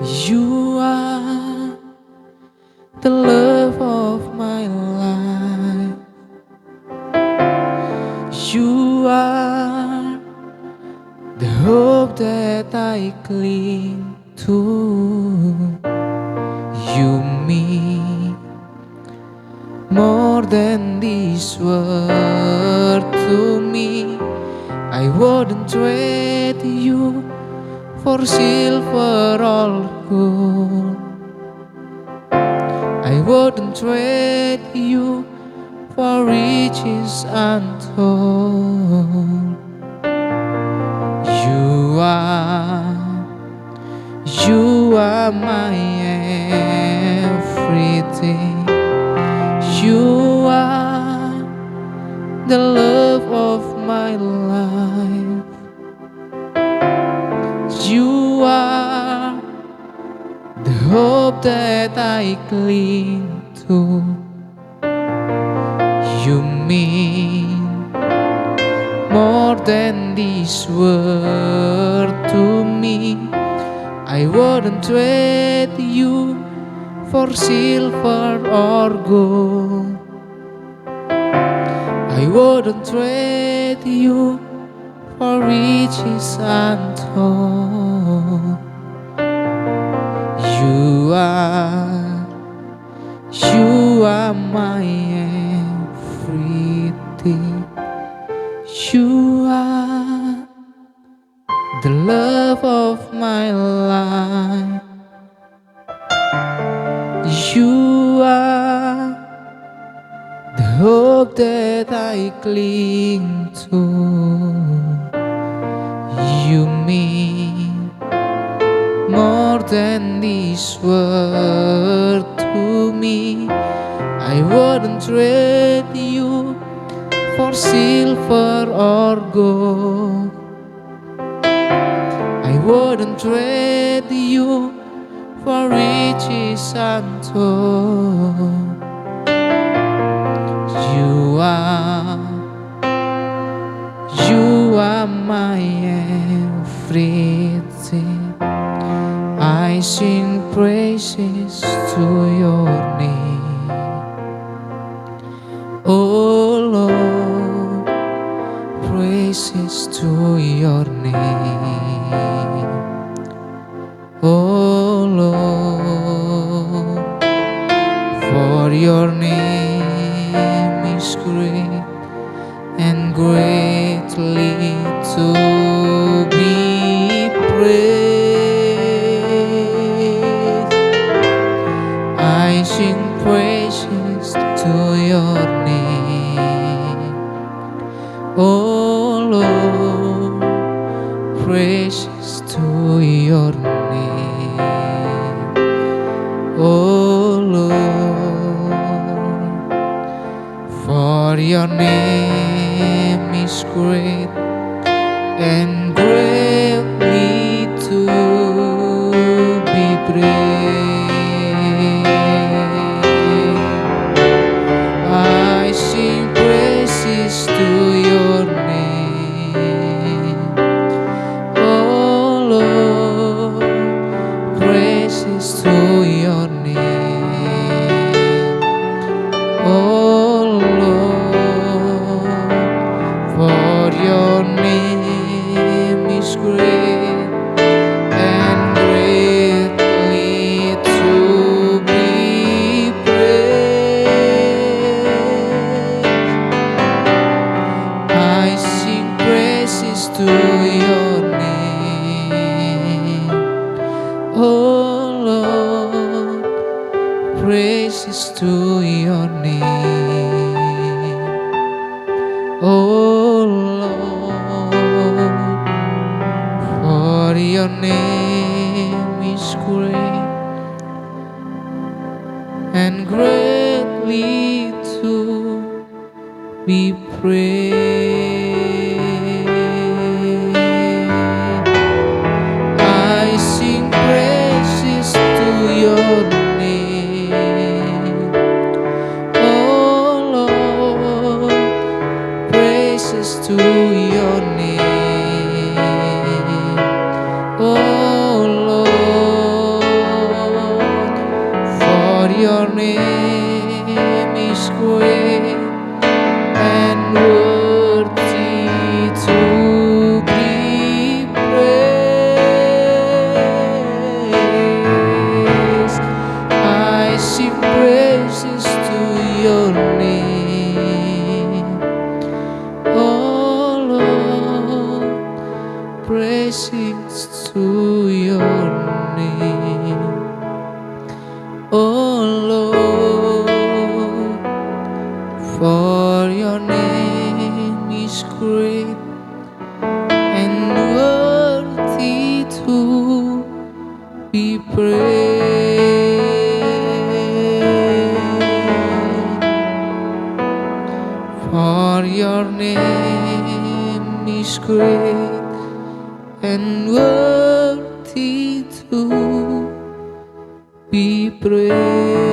You are the love of my life. You are the hope that I cling to. You mean more than this world to me. I wouldn't trade you for silver or gold. I wouldn't trade you for riches untold. You are my everything. You are the love of my life. You are the hope that I cling to. You mean more than this world to me. I wouldn't trade you for silver or gold. I wouldn't trade you for riches untold. You are my everything. You are the love of my life. You are the hope that I cling to. You mean more than this world to me. I wouldn't trade you for silver or gold. I wouldn't trade you for riches untold. You are my everything. I sing praises to your name. Oh Lord, praises to your name. Oh Lord, for your name is great and greatly to be praised. I sing praises to your name. Oh Lord, praises to your name. Oh Lord, for your name is great and greatly to be praised. I sing praises to your name. Oh Lord, praises to your name. Oh Lord, for your name is great and greatly to be praised. I sing praises to your name. Oh Lord, praises to your name. Oh Lord, for your name is great and greatly to be praised. I sing praises to your name. Oh Lord, praises to your name. Oh Lord, your name is great and worthy to be praised. I sing praises to your name, oh Lord, praises to your name, oh Lord, for your name is great and worthy to be praised. For your name is great and worthy to be praised.